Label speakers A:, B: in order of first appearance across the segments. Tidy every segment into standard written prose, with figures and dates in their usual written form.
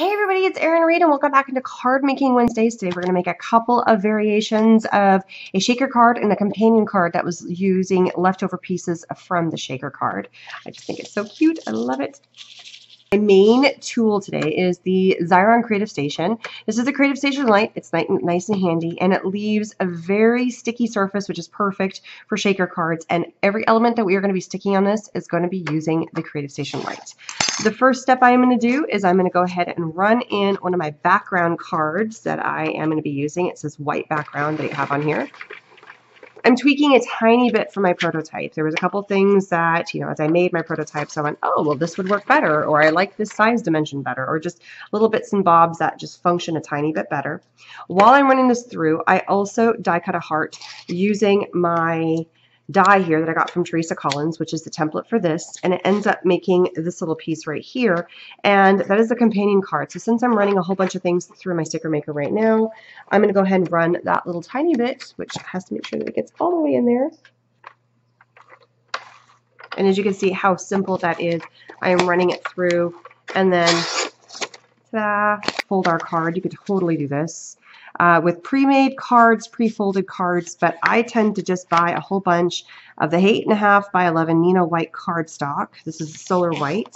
A: Hey everybody, it's Erin Reed and welcome back into Card Making Wednesdays. Today we're going to make a couple of variations of a shaker card and a companion card that was using leftover pieces from the shaker card. I just think it's so cute. I love it. My main tool today is the Xyron Creative Station. This is a Creative Station Light. It's nice and handy, and it leaves a very sticky surface, which is perfect for shaker cards. And every element that we are going to be sticking on this is going to be using the Creative Station Light. The first step I am going to do is I'm going to go ahead and run in one of my background cards that I am going to be using. It says white background that you have on here. I'm tweaking a tiny bit for my prototype. There was a couple things that, as I made my prototypes, I went, oh, well, this would work better, or I like this size dimension better, or just little bits and bobs that just function a tiny bit better. While I'm running this through, I also die cut a heart using my die here that I got from Teresa Collins, which is the template for this, and it ends up making this little piece right here, and that is the companion card. So since I'm running a whole bunch of things through my sticker maker right now, I'm going to go ahead and run that little tiny bit, which has to make sure that it gets all the way in there. And as you can see how simple that is, I am running it through, and then fold our card. You could totally do this with pre-made cards, pre-folded cards, but I tend to just buy a whole bunch of the 8.5 by 11 Nino white cardstock. This is solar white.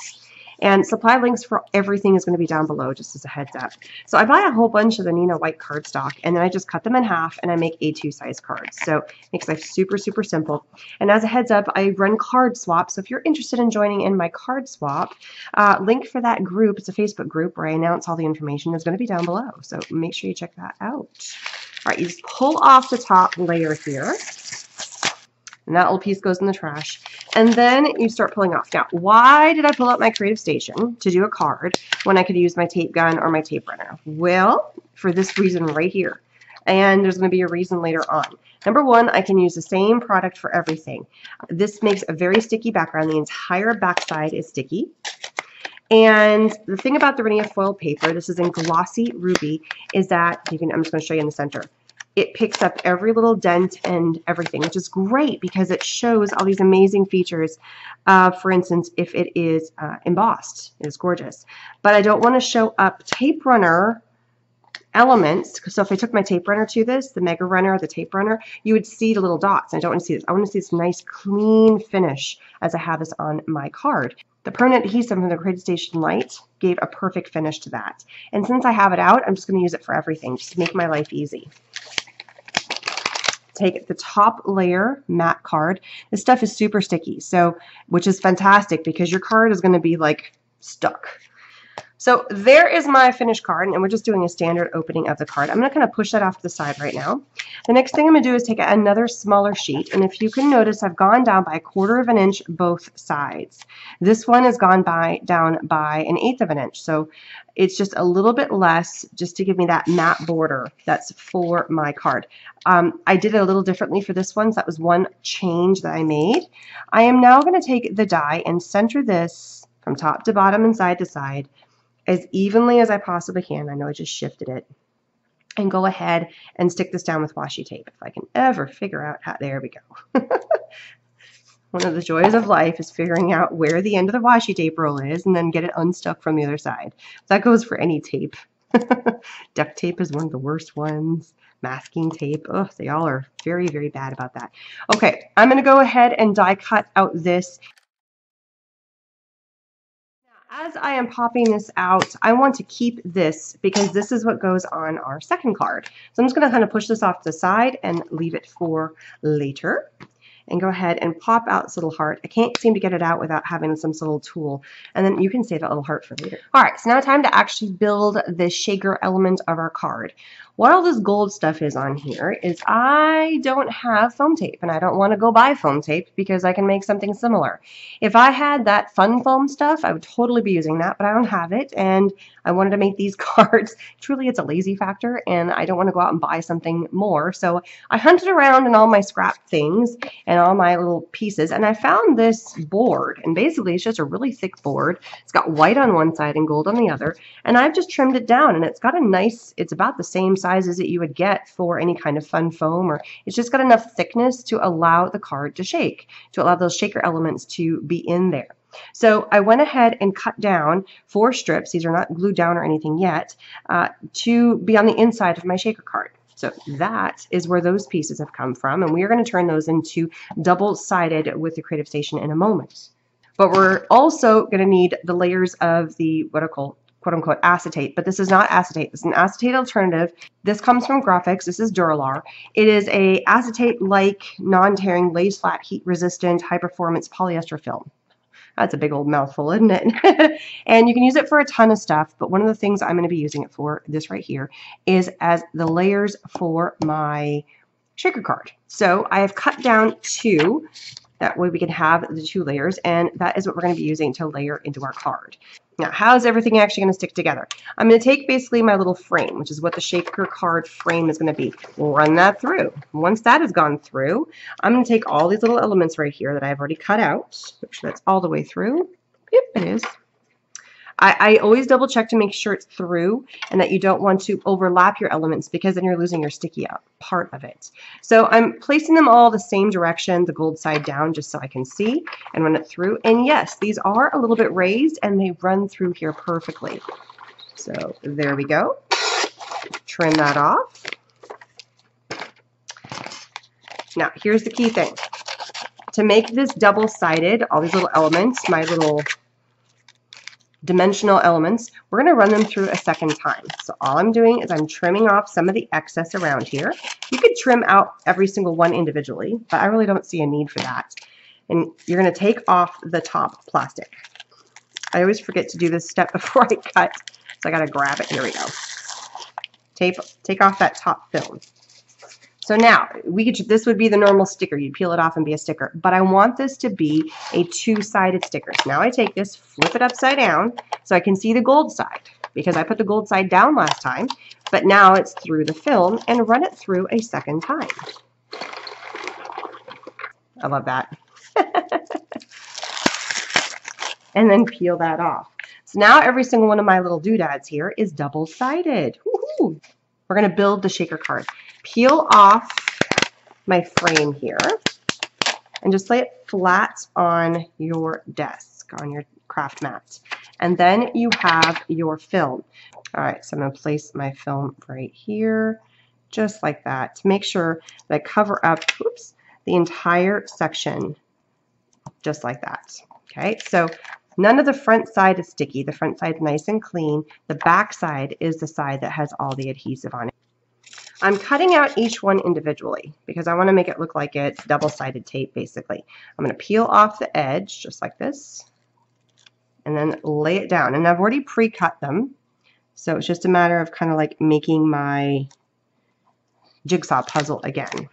A: And supply links for everything is going to be down below, just as a heads up. So I buy a whole bunch of the Nino white cardstock, and then I just cut them in half, and I make A2 size cards. So it makes life super, super simple. And as a heads up, I run card swap. So if you're interested in joining in my card swap, link for that group, it's a Facebook group where I announce all the information, is going to be down below. So make sure you check that out. All right, you just pull off the top layer here. And that little piece goes in the trash. And then you start pulling off. Now, why did I pull out my Creative Station to do a card when I could use my tape gun or my tape runner? Well, for this reason right here. And there's going to be a reason later on. Number one, I can use the same product for everything. This makes a very sticky background. The entire backside is sticky. And the thing about the Renia foil paper, this is in glossy ruby, is that, I'm just going to show you in the center. It picks up every little dent and everything, which is great because it shows all these amazing features. For instance, if it is embossed, it is gorgeous. But I don't want to show up tape runner elements. So if I took my tape runner to this, the mega runner, the tape runner, you would see the little dots. I don't want to see this. I want to see this nice clean finish as I have this on my card. The permanent adhesive from the Creative Station Light gave a perfect finish to that. And since I have it out, I'm just going to use it for everything, just to make my life easy. Take the top layer matte card. This stuff is super sticky, so which is fantastic because your card is going to be like stuck. So there is my finished card, and we're just doing a standard opening of the card. I'm going to kind of push that off to the side right now. The next thing I'm going to do is take another smaller sheet, and if you can notice, I've gone down by 1/4 of an inch both sides. This one has gone down by 1/8 of an inch, so it's just a little bit less just to give me that matte border that's for my card. I did it a little differently for this one, so that was one change that I made. I am now going to take the die and center this from top to bottom and side to side as evenly as I possibly can. I know I just shifted it. And go ahead and stick this down with washi tape. If I can ever figure out how, there we go. One of the joys of life is figuring out where the end of the washi tape roll is and then get it unstuck from the other side. That goes for any tape. Duct tape is one of the worst ones. Masking tape, oh, they all are very, very bad about that. Okay, I'm going to go ahead and die cut out this. As I am popping this out, I want to keep this because this is what goes on our second card. So I'm just going to kind of push this off to the side and leave it for later. And go ahead and pop out this little heart. I can't seem to get it out without having some little tool. And then you can save that little heart for later. All right, so now time to actually build the shaker element of our card. What all this gold stuff is on here is I don't have foam tape, and I don't want to go buy foam tape because I can make something similar. If I had that fun foam stuff, I would totally be using that, but I don't have it, and I wanted to make these cards. Truly, it's a lazy factor, and I don't want to go out and buy something more. So I hunted around in all my scrap things and all my little pieces, and I found this board, and basically it's just a really thick board. It's got white on one side and gold on the other, and I've just trimmed it down, and it's got a nice, it's about the same sizes that you would get for any kind of fun foam, or it's just got enough thickness to allow the card to shake, to allow those shaker elements to be in there. So I went ahead and cut down 4 strips. These are not glued down or anything yet, to be on the inside of my shaker card. So that is where those pieces have come from, and we are going to turn those into double-sided with the Creative Station in a moment. But we're also going to need the layers of the what I call quote-unquote acetate, but this is not acetate. This is an acetate alternative. This comes from Graphics. This is Duralar. It is a acetate-like, non-tearing, lays flat, heat-resistant, high-performance polyester film. That's a big old mouthful, isn't it? And you can use it for a ton of stuff, but one of the things I'm going to be using it for, this right here, is as the layers for my shaker card. So I have cut down 2. That way we can have the 2 layers, and that is what we're going to be using to layer into our card. Now, how is everything actually going to stick together? I'm going to take basically my little frame, which is what the shaker card frame is going to be. We'll run that through. Once that has gone through, I'm going to take all these little elements right here that I've already cut out. Make sure that's all the way through. Yep, it is. I always double check to make sure it's through and that you don't want to overlap your elements, because then you're losing your sticky out part of it. So I'm placing them all the same direction, the gold side down, just so I can see and run it through. And yes, these are a little bit raised and they run through here perfectly. So there we go. Trim that off. Now here's the key thing. To make this double-sided, all these little elements, my little dimensional elements, we're going to run them through a second time. So all I'm doing is I'm trimming off some of the excess around here. You could trim out every single one individually, but I really don't see a need for that. And you're going to take off the top plastic. I always forget to do this step before I cut, so I got to grab it. Here we go. Take off that top film. So now, this would be the normal sticker. You'd peel it off and be a sticker. But I want this to be a 2-sided sticker. So now I take this, flip it upside down, so I can see the gold side, because I put the gold side down last time. But now it's through the film, and run it through a second time. I love that. And then peel that off. So now every single one of my little doodads here is double-sided. Woohoo! We're going to build the shaker card. Peel off my frame here and just lay it flat on your desk, on your craft mat. And then you have your film. All right, so I'm going to place my film right here, just like that, to make sure that I cover up, the entire section, just like that. Okay, so none of the front side is sticky. The front side is nice and clean. The back side is the side that has all the adhesive on it. I'm cutting out each one individually because I want to make it look like it's double-sided tape, basically. I'm going to peel off the edge just like this and then lay it down. And I've already pre-cut them, so it's just a matter of kind of like making my jigsaw puzzle again.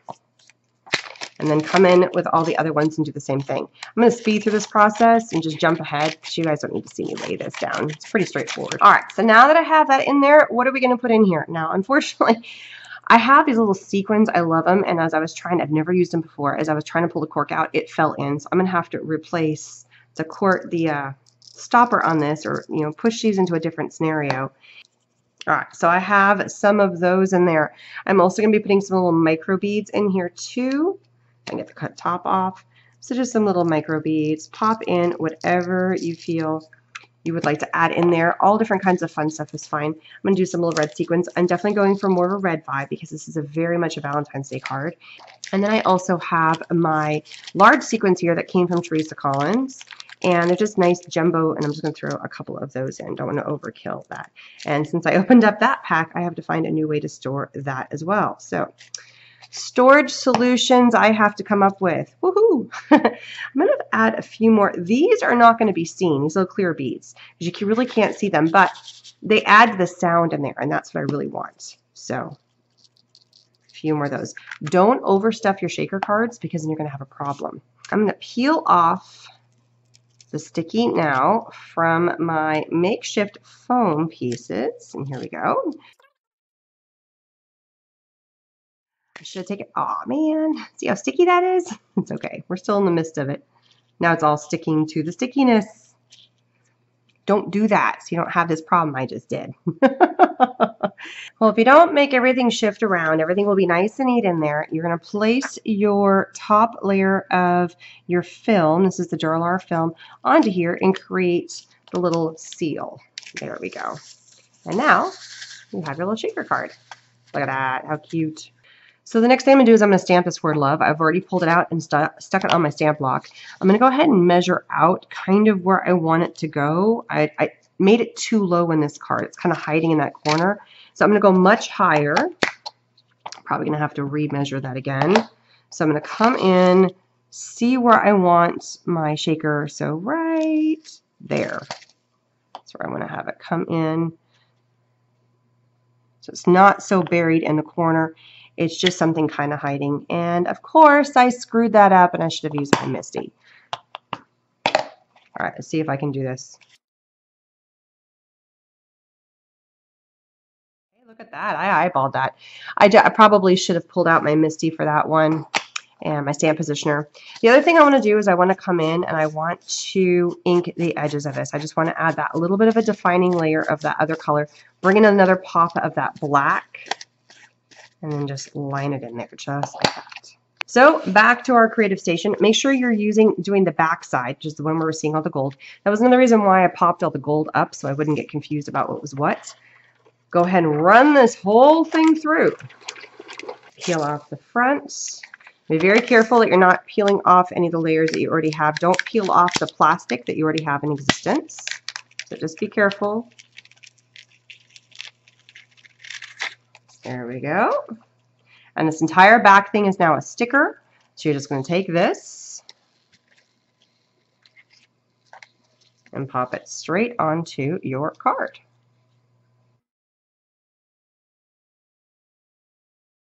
A: And then come in with all the other ones and do the same thing. I'm going to speed through this process and just jump ahead because you guys don't need to see me lay this down. It's pretty straightforward. All right, so now that I have that in there, what are we going to put in here? Now, unfortunately, I have these little sequins. I love them, and as I was trying, I've never used them before. As I was trying to pull the cork out, it fell in. So I'm going to have to replace the stopper on this, or push these into a different scenario. All right, so I have some of those in there. I'm also going to be putting some little micro beads in here too. I get the cut top off. So just some little micro beads. Pop in whatever you feel you would like to add in there. All different kinds of fun stuff is fine. I'm going to do some little red sequins. I'm definitely going for more of a red vibe because this is very much a Valentine's Day card. And then I also have my large sequins here that came from Teresa Collins. And they're just nice jumbo, and I'm just going to throw a couple of those in. Don't want to overkill that. And since I opened up that pack, I have to find a new way to store that as well. So storage solutions I have to come up with. Woohoo! I'm going to add a few more. These are not going to be seen. These little clear beads, because you really can't see them, but they add the sound in there, and that's what I really want. So a few more of those. Don't overstuff your shaker cards because then you're going to have a problem. I'm going to peel off the sticky now from my makeshift foam pieces, and here we go. I should have taken, oh man, see how sticky that is? It's okay, we're still in the midst of it. Now it's all sticking to the stickiness. Don't do that so you don't have this problem I just did. Well, if you don't make everything shift around, everything will be nice and neat in there. You're going to place your top layer of your film, this is the Duralar film, onto here and create the little seal. There we go. And now you have your little shaker card. Look at that, how cute. So the next thing I'm going to do is I'm going to stamp this word love. I've already pulled it out and stuck it on my stamp block. I'm going to go ahead and measure out kind of where I want it to go. I made it too low in this card. It's kind of hiding in that corner. So I'm going to go much higher. Probably going to have to remeasure that again. So I'm going to come in, see where I want my shaker. So right there. That's where I want to have it come in. So it's not so buried in the corner. It's just something kind of hiding. And of course, I screwed that up and I should have used my Misty. All right, let's see if I can do this. Hey, look at that. I eyeballed that. I probably should have pulled out my Misty for that one and my stamp positioner. The other thing I want to do is I want to come in and I want to ink the edges of this. I just want to add that little bit of a defining layer of that other color. Bring in another pop of that black. And then just line it in there just like that. So back to our creative station. Make sure you're doing the back side, just the one where we're seeing all the gold. That was another reason why I popped all the gold up so I wouldn't get confused about what was what. Go ahead and run this whole thing through. Peel off the front. Be very careful that you're not peeling off any of the layers that you already have. Don't peel off the plastic that you already have in existence. So just be careful. There we go. And this entire back thing is now a sticker. So you're just going to take this and pop it straight onto your card.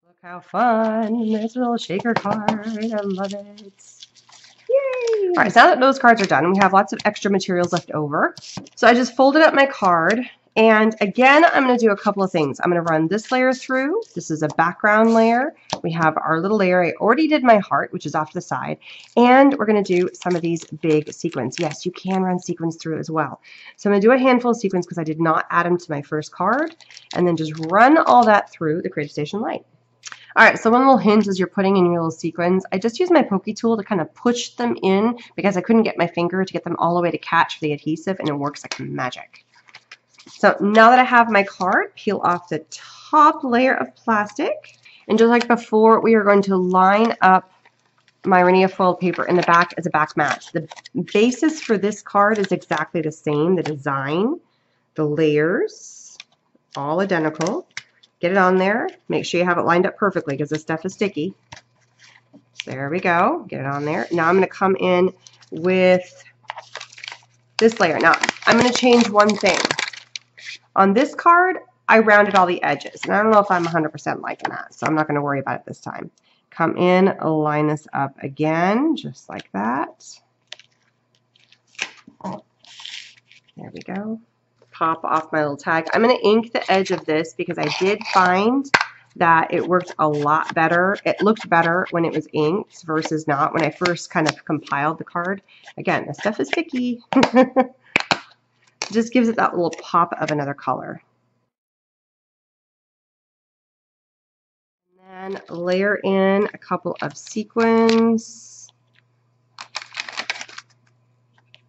A: Look how fun. There's a little shaker card. I love it. Yay! All right, so now that those cards are done, we have lots of extra materials left over. So I just folded up my card. And again, I'm going to do a couple of things. I'm going to run this layer through. This is a background layer. We have our little layer. I already did my heart, which is off to the side. And we're going to do some of these big sequins. Yes, you can run sequins through as well. So I'm going to do a handful of sequins because I did not add them to my first card. And then just run all that through the Creative Station light. All right, so one little hint as you're putting in your little sequins, I just use my pokey tool to kind of push them in because I couldn't get my finger to get them all the way to catch the adhesive, and it works like magic. So now that I have my card, peel off the top layer of plastic. And just like before, we are going to line up my Renia foil paper in the back as a back match. The basis for this card is exactly the same. The design, the layers, all identical. Get it on there. Make sure you have it lined up perfectly because this stuff is sticky. There we go. Get it on there. Now I'm going to come in with this layer. Now I'm going to change one thing. On this card, I rounded all the edges, and I don't know if I'm 100% liking that, so I'm not going to worry about it this time. Come in, line this up again, just like that. There we go. Pop off my little tag. I'm going to ink the edge of this because I did find that it worked a lot better. It looked better when it was inked versus not when I first kind of compiled the card. Again, this stuff is sticky. It just gives it that little pop of another color. And then layer in a couple of sequins.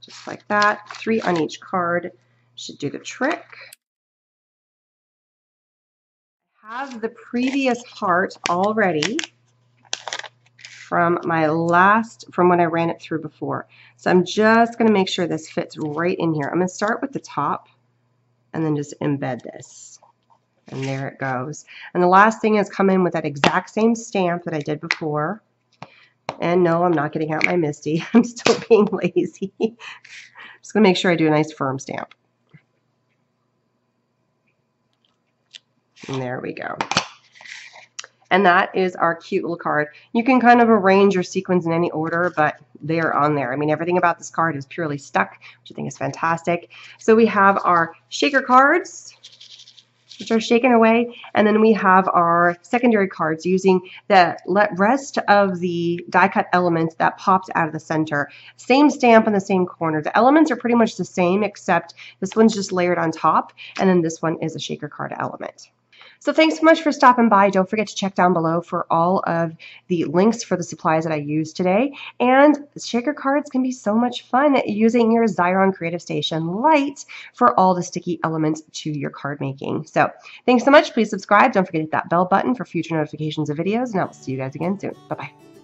A: Just like that. 3 on each card should do the trick. I have the previous heart already from from when I ran it through before. So I'm just going to make sure this fits right in here. I'm going to start with the top and then just embed this. And there it goes. And the last thing is come in with that exact same stamp that I did before. And no, I'm not getting out my Misty. I'm still being lazy. Just going to make sure I do a nice firm stamp. And there we go. And that is our cute little card. You can kind of arrange your sequins in any order, but they are on there. I mean, everything about this card is purely stuck, which I think is fantastic. So we have our shaker cards, which are shaken away, and then we have our secondary cards using the rest of the die cut elements that popped out of the center. Same stamp in the same corner. The elements are pretty much the same, except this one's just layered on top, and then this one is a shaker card element. So thanks so much for stopping by. Don't forget to check down below for all of the links for the supplies that I used today. And shaker cards can be so much fun using your Xyron Creative Station Lite for all the sticky elements to your card making. So thanks so much. Please subscribe. Don't forget to hit that bell button for future notifications of videos, and I'll see you guys again soon. Bye-bye.